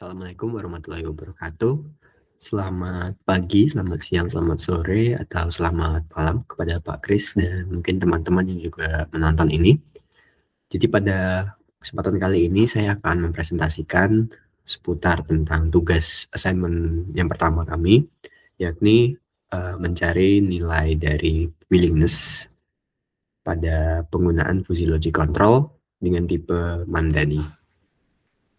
Assalamualaikum warahmatullahi wabarakatuh. Selamat pagi, selamat siang, selamat sore, atau selamat malam kepada Pak Kris dan mungkin teman-teman yang juga menonton ini. Jadi pada kesempatan kali ini saya akan mempresentasikan seputar tentang tugas assignment yang pertama kami, yakni mencari nilai dari willingness pada penggunaan fuzzy logic control dengan tipe Mamdani.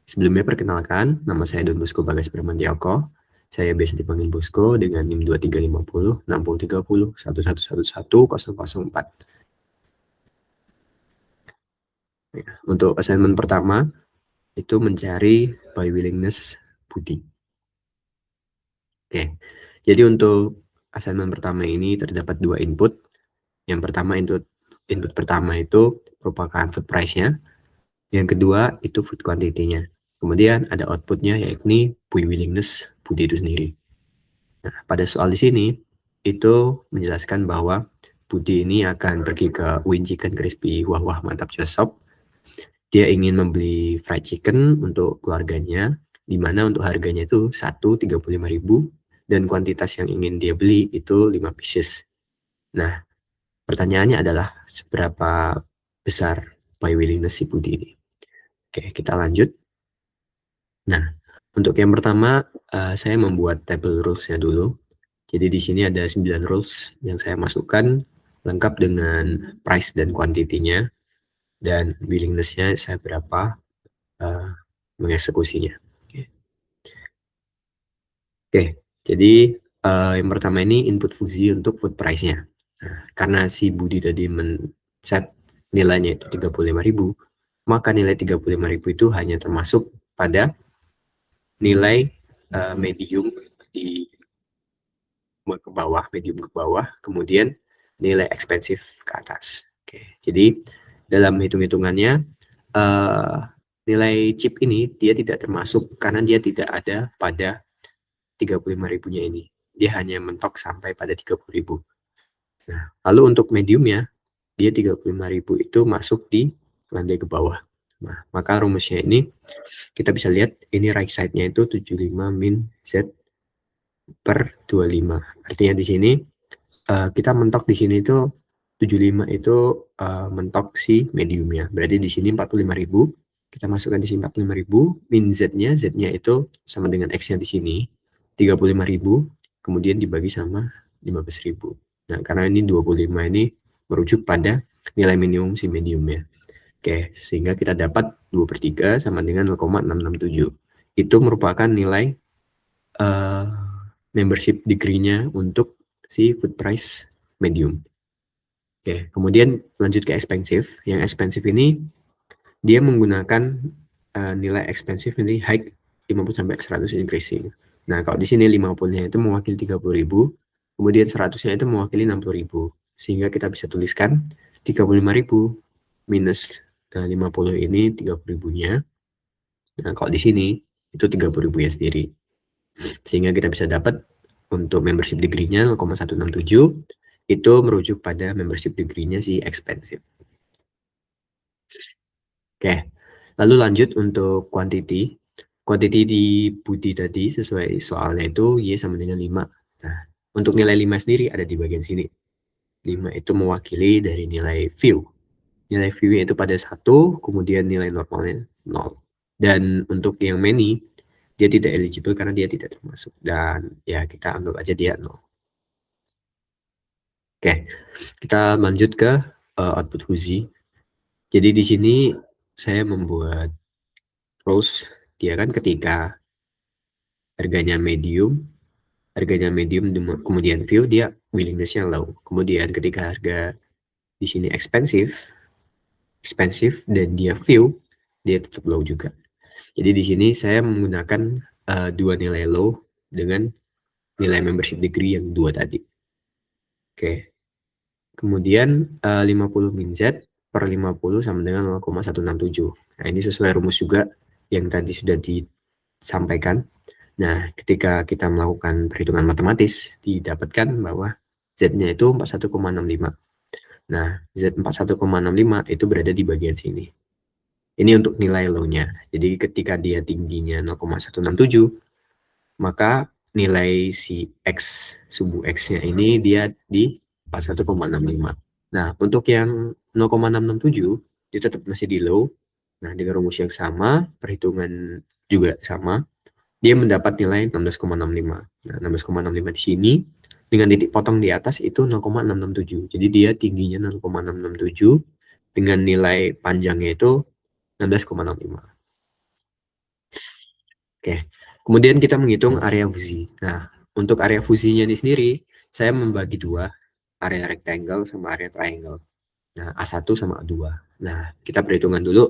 Sebelumnya perkenalkan, nama saya Don Bosco Bagas Permantioko. Saya biasa dipanggil Bosco dengan NIM 2350 6030 1111 004. Ya, untuk assignment pertama itu mencari by willingness Budi. Oke, jadi untuk assignment pertama ini terdapat dua input. Yang pertama input pertama itu merupakan food price-nya. Yang kedua itu food quantity-nya. Kemudian ada output-nya yakni by willingness Budi itu sendiri. Nah, pada soal di sini itu menjelaskan bahwa Budi ini akan pergi ke Win Chicken Crispy Wah Mantap Shop. Dia ingin membeli fried chicken untuk keluarganya, di mana untuk harganya itu 135.000 dan kuantitas yang ingin dia beli itu 5 pieces. Nah, pertanyaannya adalah seberapa besar buy willingness si Budi ini. Oke, kita lanjut. Nah, untuk yang pertama saya membuat table rules-nya dulu. Jadi di sini ada 9 rules yang saya masukkan lengkap dengan price dan quantity-nya dan willingness-nya saya berapa mengeksekusinya. Oke, jadi yang pertama ini input fuzzy untuk food price-nya. Nah, karena si Budi tadi men-set nilainya itu 35.000, maka nilai 35.000 itu hanya termasuk pada nilai medium di ke bawah, medium ke bawah, kemudian nilai expensive ke atas. Oke, jadi dalam hitung-hitungannya nilai chip ini dia tidak termasuk karena dia tidak ada pada 35.000-nya ini. Dia hanya mentok sampai pada 30.000. Nah, lalu untuk mediumnya dia 35.000 itu masuk di landai ke bawah. Nah, maka rumusnya ini kita bisa lihat ini right side-nya itu 75 min Z per 25. Artinya di sini kita mentok di sini itu 75 itu mentok si mediumnya. Berarti di sini 45.000. Kita masukkan di sini 45.000. Min Z-nya itu sama dengan X-nya di sini 35.000. Kemudian dibagi sama 15.000. Nah, karena ini 25 ini merujuk pada nilai minimum si mediumnya. Oke, sehingga kita dapat 2/3 sama dengan 0,667. Itu merupakan nilai membership degree-nya untuk si food price medium. Oke, kemudian lanjut ke expensive. Yang expensive ini dia menggunakan nilai expensive ini high 50 sampai 100 increasing. Nah, kalau di sini 50-nya itu mewakili 30.000, kemudian 100-nya itu mewakili 60.000. Sehingga kita bisa tuliskan 35.000 minus 50 ini 30.000-nya. Nah, kalau di sini itu 30.000 ya sendiri. Sehingga kita bisa dapat untuk membership degree-nya 0,167 itu merujuk pada membership degree-nya si expensive. Oke, lalu lanjut untuk quantity. Quantity di Budi tadi sesuai soalnya itu Y sama dengan 5. Nah, untuk nilai 5 sendiri ada di bagian sini. 5 itu mewakili dari nilai view. Nilai view-nya itu pada 1, kemudian nilai normalnya 0. Dan untuk yang many, dia tidak eligible karena dia tidak termasuk. Dan ya kita anggap aja dia 0. Oke, kita lanjut ke output fuzzy. Jadi di sini saya membuat rules dia kan ketika harganya medium kemudian view dia willingness-nya low. Kemudian ketika harga di sini expensive dan dia view dia tetap low juga. Jadi di sini saya menggunakan dua nilai low dengan nilai membership degree yang 2 tadi. Oke. Kemudian 50 min Z per 50 sama dengan 0,167. Nah, ini sesuai rumus juga yang tadi sudah disampaikan. Nah, ketika kita melakukan perhitungan matematis, didapatkan bahwa Z-nya itu 41,65. Nah, Z 41,65 itu berada di bagian sini. Ini untuk nilai low-nya. Jadi ketika dia tingginya 0,167, maka nilai si X, subuh X-nya ini dia di 41,65. Nah, untuk yang 0,667, dia tetap masih di low. Nah, dengan rumus yang sama, perhitungan juga sama, dia mendapat nilai 16,65. Nah, 16,65 di sini, dengan titik potong di atas itu 0,667. Jadi dia tingginya 0,667, dengan nilai panjangnya itu 16,65. Oke, kemudian kita menghitung area fusi. Nah, untuk area fusinya ini sendiri, saya membagi dua, area rectangle sama area triangle. Nah, A1 sama A2. Nah, kita perhitungan dulu.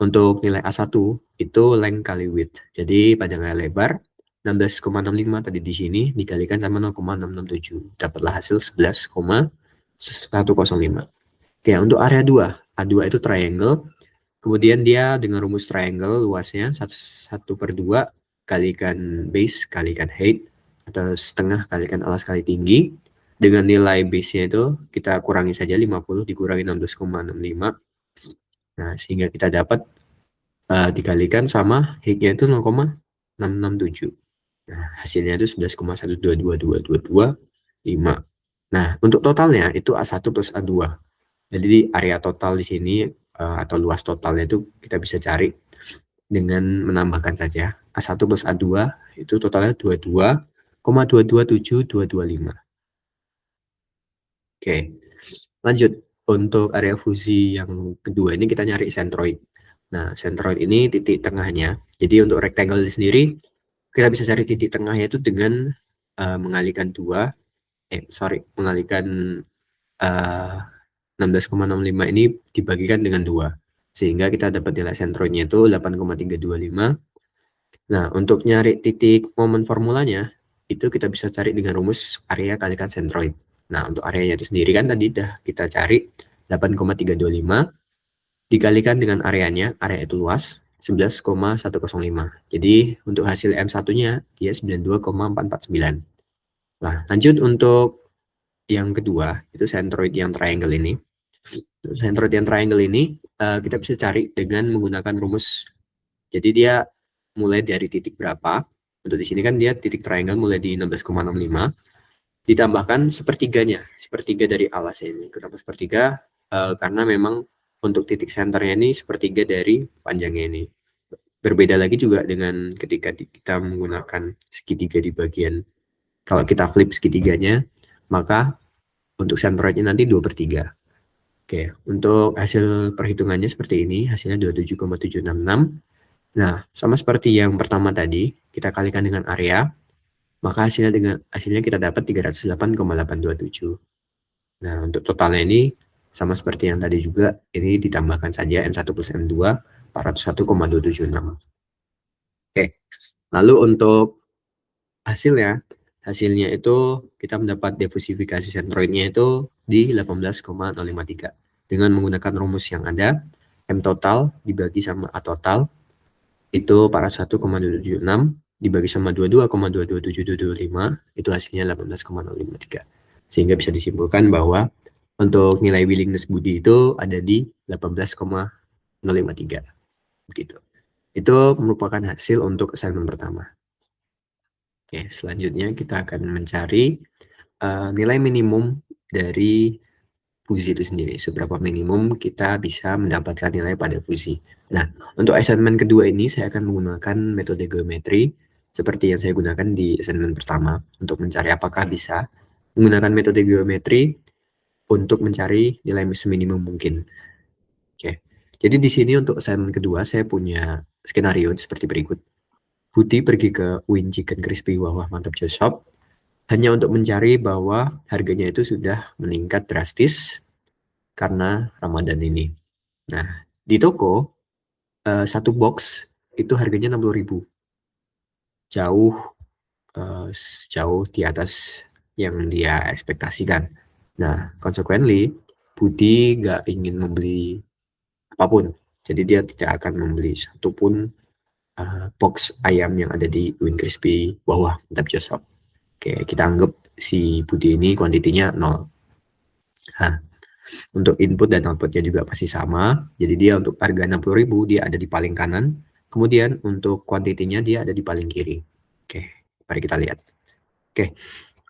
Untuk nilai A1 itu length kali width. Jadi panjang kali lebar 16,65 tadi di sini dikalikan sama 0,667. Dapatlah hasil 11,105. Oke, untuk area 2. A2 itu triangle. Kemudian dia dengan rumus triangle luasnya 1/2 kalikan base kalikan height atau setengah kalikan alas kali tinggi. Dengan nilai base-nya itu kita kurangi saja 50 dikurangi 16,65. Nah, sehingga kita dapat dikalikan sama height-nya itu 0,667. Nah, hasilnya itu 11,1222225. Nah, untuk totalnya itu A1 plus A2. Jadi area total di sini atau luas totalnya itu kita bisa cari dengan menambahkan saja A1 plus A2 itu totalnya 22,227225. Oke, lanjut. Untuk area fusi yang kedua ini kita nyari centroid. Nah, centroid ini titik tengahnya. Jadi untuk rectangle sendiri kita bisa cari titik tengahnya itu dengan mengalihkan mengalihkan 16,65 ini dibagikan dengan 2. Sehingga kita dapat nilai sentroidnya itu 8,325. Nah, untuk nyari titik momen formulanya, itu kita bisa cari dengan rumus area kalikan sentroid. Nah, untuk areanya itu sendiri kan tadi udah kita cari 8,325 dikalikan dengan areanya, area itu luas, 11,105. Jadi untuk hasil M1-nya dia 92,449. Nah, lanjut untuk yang kedua, itu centroid yang triangle ini. Centroid yang triangle ini kita bisa cari dengan menggunakan rumus. Jadi dia mulai dari titik berapa? Untuk di sini kan dia titik triangle mulai di 16,65 ditambahkan sepertiganya, sepertiga dari alasnya ini. Kenapa sepertiga? Karena memang untuk titik senternya ini sepertiga dari panjangnya ini. Berbeda lagi juga dengan ketika kita menggunakan segitiga di bagian, kalau kita flip segitiganya, maka untuk centroidnya nanti 2/3. Oke, untuk hasil perhitungannya seperti ini, hasilnya 27,766. Nah, sama seperti yang pertama tadi, kita kalikan dengan area, maka hasilnya kita dapat 308,827. Nah, untuk totalnya ini sama seperti yang tadi juga, ini ditambahkan saja M1 plus M2 401,276. Oke, lalu untuk hasilnya itu kita mendapat diversifikasi sentroidnya itu di 18,053 dengan menggunakan rumus yang ada, M total dibagi sama A total itu 41,276 dibagi sama 22,227225 itu hasilnya 18,053. Sehingga bisa disimpulkan bahwa untuk nilai willingness Budi itu ada di 18,053 begitu. Itu merupakan hasil untuk assignment pertama. Oke, selanjutnya kita akan mencari nilai minimum dari fusi itu sendiri. Seberapa minimum kita bisa mendapatkan nilai pada fusi. Nah, untuk assignment kedua ini saya akan menggunakan metode geometri seperti yang saya gunakan di assignment pertama untuk mencari apakah bisa menggunakan metode geometri untuk mencari nilai seminimum mungkin. Oke, jadi di sini untuk assignment kedua saya punya skenario seperti berikut. Budi pergi ke Win Chicken Crispy Wah Mantap Joe Shop hanya untuk mencari bahwa harganya itu sudah meningkat drastis karena Ramadan ini. Nah, di toko satu box itu harganya 60.000. Jauh jauh di atas yang dia ekspektasikan. Nah, consequently Budi nggak ingin membeli apapun. Jadi dia tidak akan membeli satupun box ayam yang ada di Win Crispy bawah Mantap Joe Oke, kita anggap si Budi ini kuantitinya 0. Nah, Untuk input dan outputnya juga pasti sama. Jadi dia untuk harga 60.000 dia ada di paling kanan. Kemudian untuk kuantitinya dia ada di paling kiri. Oke, mari kita lihat. Oke,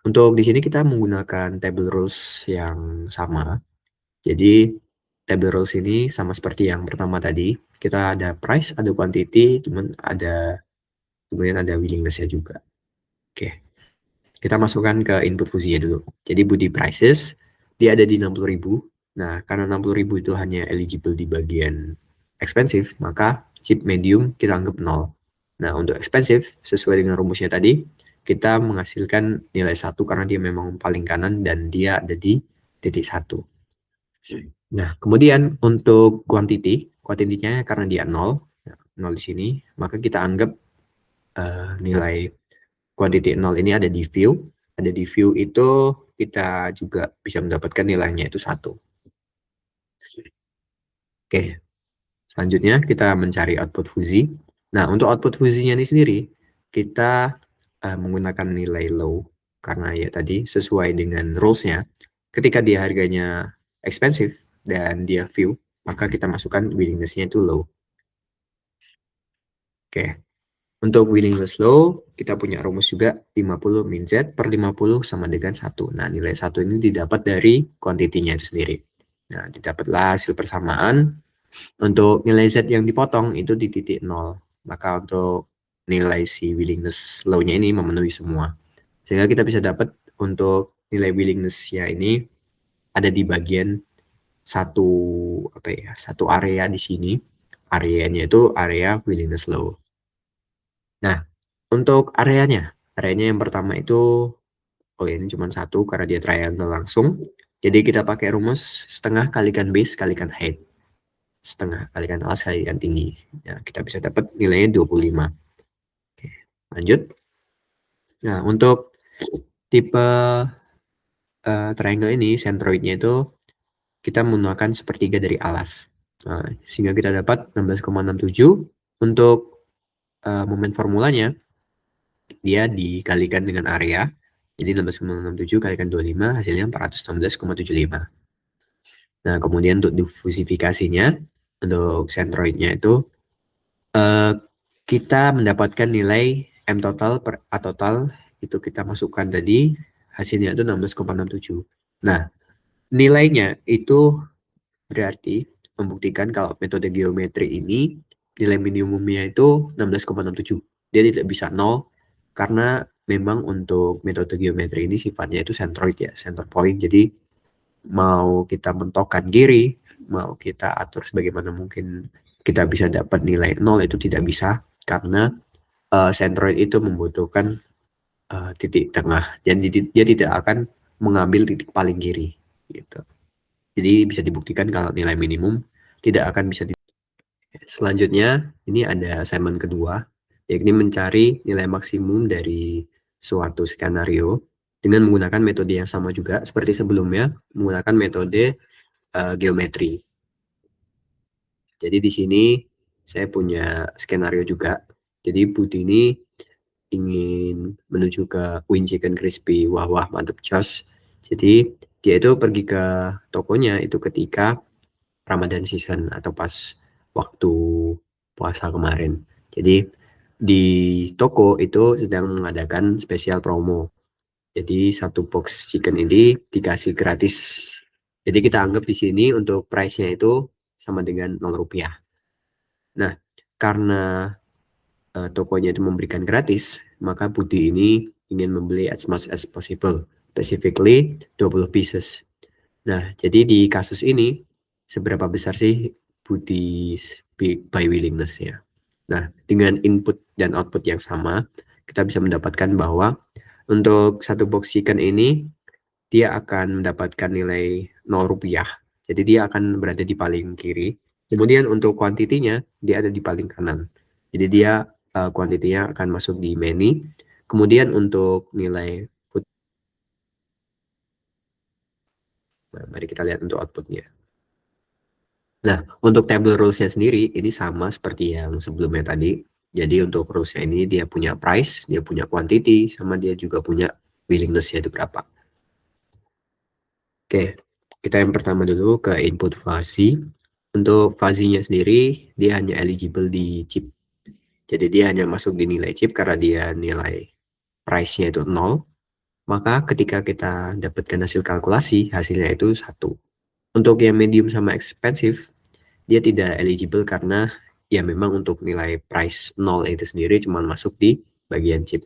untuk di sini kita menggunakan table rules yang sama. Jadi table rules ini sama seperti yang pertama tadi. Kita ada price, ada quantity, kemudian ada willingness-nya juga. Oke, kita masukkan ke input fusinya dulu. Jadi Budi prices, dia ada di 60.000. Nah, karena 60.000 itu hanya eligible di bagian expensive, maka chip medium kita anggap 0. Nah, untuk expensive, sesuai dengan rumusnya tadi, kita menghasilkan nilai 1 karena dia memang paling kanan dan dia ada di titik 1. Nah, kemudian untuk quantity-nya karena dia 0, 0 di sini, maka kita anggap nilai quantity 0 ini ada di view. Ada di view itu kita juga bisa mendapatkan nilainya itu 1. Oke, selanjutnya kita mencari output fusi. Nah, untuk output fusinya ini sendiri, kita menggunakan nilai low. Karena ya tadi sesuai dengan rules-nya, ketika dia harganya expensive dan dia view, maka kita masukkan willingness-nya itu low. Oke, untuk willingness low, kita punya rumus juga 50 min Z per 50 sama dengan 1. Nah, nilai 1 ini didapat dari quantity-nya itu sendiri. Nah, didapatlah hasil persamaan. Untuk nilai Z yang dipotong itu di titik 0. Maka untuk nilai si willingness low-nya ini memenuhi semua. Sehingga kita bisa dapat untuk nilai willingness-nya ini ada di bagian satu area di sini. Areanya itu area willingness low. Nah, untuk areanya yang pertama itu, ini cuma 1 karena dia triangle langsung. Jadi kita pakai rumus setengah kalikan base kalikan height. Setengah kalikan alas kalikan tinggi. Nah, kita bisa dapat nilainya 25. Oke, lanjut. Nah, untuk tipe triangle ini, centroidnya itu kita menggunakan sepertiga dari alas. Nah, sehingga kita dapat 16,67. Untuk momen formulanya, dia dikalikan dengan area. Jadi 16,67 kalikan 25 hasilnya 416,75. Nah, kemudian untuk difusifikasinya, untuk centroidnya itu kita mendapatkan nilai M total per A total itu kita masukkan tadi hasilnya itu 16,67. Nah, nilainya itu berarti membuktikan kalau metode geometri ini nilai minimumnya itu 16,67. Dia tidak bisa 0 karena memang untuk metode geometri ini sifatnya itu centroid ya, center point. Jadi mau kita mentokkan kiri, mau kita atur sebagaimana mungkin kita bisa dapat nilai 0 itu tidak bisa karena centroid itu membutuhkan titik tengah dan dia tidak akan mengambil titik paling kiri gitu. Jadi bisa dibuktikan kalau nilai minimum tidak akan bisa Selanjutnya ini ada assignment kedua, yakni mencari nilai maksimum dari suatu skenario dengan menggunakan metode yang sama juga seperti sebelumnya, menggunakan metode geometri. Jadi di sini saya punya skenario juga. Jadi Budi ini ingin menuju ke Wing Chicken Crispy, wah mantep jos. Jadi dia itu pergi ke tokonya itu ketika Ramadan season atau pas waktu puasa kemarin. Jadi di toko itu sedang mengadakan spesial promo. Jadi satu box chicken ini dikasih gratis. Jadi kita anggap di sini untuk price-nya itu sama dengan 0 rupiah. Nah, karena tokonya itu memberikan gratis, maka Budi ini ingin membeli as much as possible, specifically 20 pieces. Nah, jadi di kasus ini, seberapa besar sih Budi's buy willingness-nya? Nah, dengan input dan output yang sama, kita bisa mendapatkan bahwa untuk satu box chicken ini, dia akan mendapatkan nilai 0 rupiah. Jadi dia akan berada di paling kiri. Kemudian untuk kuantitinya, dia ada di paling kanan. Jadi dia kuantitinya akan masuk di many. Kemudian untuk nilai nah, mari kita lihat untuk outputnya. Nah, untuk table rules-nya sendiri, ini sama seperti yang sebelumnya tadi. Jadi untuk rules-nya ini dia punya price, dia punya quantity, sama dia juga punya willingness-nya itu berapa. Oke, Kita yang pertama dulu ke input fuzzy. Untuk fuzzy-nya sendiri, dia hanya eligible di chip. Jadi dia hanya masuk di nilai chip karena dia nilai price-nya itu 0. Maka ketika kita dapatkan hasil kalkulasi, hasilnya itu 1. Untuk yang medium sama expensive, dia tidak eligible karena ya memang untuk nilai price 0 itu sendiri cuma masuk di bagian chip.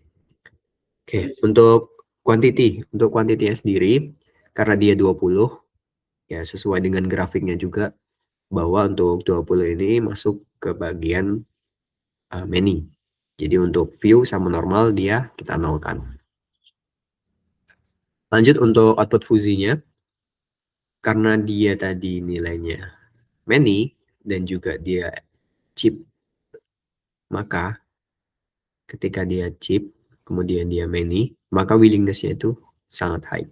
Oke, untuk quantity-nya sendiri, karena dia 20, ya sesuai dengan grafiknya juga, bahwa untuk 20 ini masuk ke bagian many. Jadi untuk view sama normal dia kita nolkan. Lanjut untuk output fuzzy-nya, karena dia tadi nilainya many dan juga dia chip, maka ketika dia chip kemudian dia many, maka willingness-nya itu sangat high.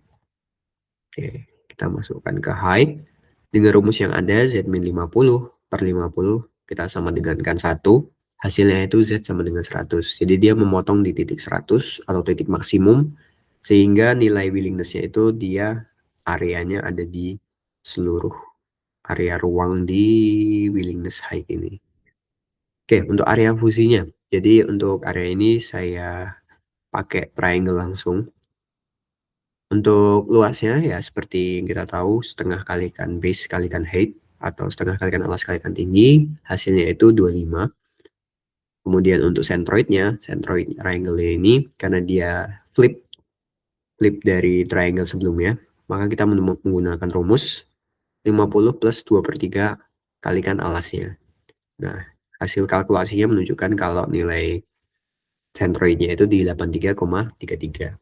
Oke, kita masukkan ke high dengan rumus yang ada Z-min 50/50 kita sama dengankan 1, hasilnya itu Z sama dengan 100. Jadi dia memotong di titik 100 atau titik maksimum, sehingga nilai willingness-nya itu dia areanya ada di seluruh area ruang di willingness high ini. Oke, untuk area fusinya. Jadi untuk area ini saya pakai triangle langsung. Untuk luasnya ya seperti yang kita tahu, setengah kalikan base kalikan height atau setengah kalikan alas kalikan tinggi, hasilnya itu 25. Kemudian untuk centroidnya, centroid triangle ini karena dia flip dari triangle sebelumnya, maka kita menggunakan rumus 50 plus 2/3 kalikan alasnya. Nah, hasil kalkulasinya menunjukkan kalau nilai centroidnya itu di 83,33.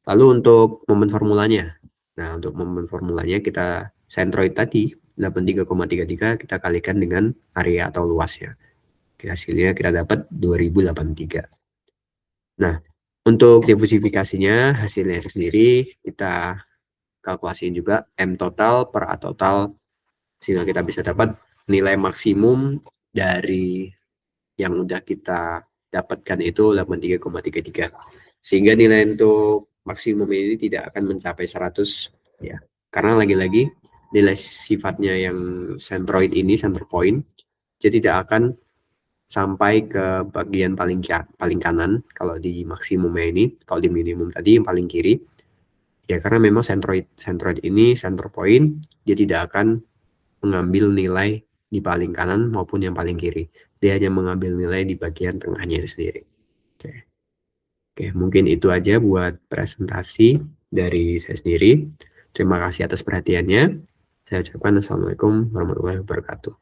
Lalu untuk momen formulanya. Nah, untuk momen formulanya kita centroid tadi 83,33 kita kalikan dengan area atau luasnya. Hasilnya kita dapat 2083. Nah, untuk diversifikasinya hasilnya itu sendiri kita kalkulasiin juga M total per A total, sehingga kita bisa dapat nilai maksimum dari yang udah kita dapatkan itu 83,33. Sehingga nilai untuk maksimum ini tidak akan mencapai 100 ya. Karena lagi-lagi nilai sifatnya yang centroid ini, center point, jadi tidak akan sampai ke bagian paling kanan kalau di maksimumnya ini. Kalau di minimum tadi yang paling kiri, ya karena memang centroid ini center point, dia tidak akan mengambil nilai di paling kanan maupun yang paling kiri. Dia hanya mengambil nilai di bagian tengahnya itu sendiri. Oke, mungkin itu aja buat presentasi dari saya sendiri. Terima kasih atas perhatiannya. Saya ucapkan Assalamualaikum warahmatullahi wabarakatuh.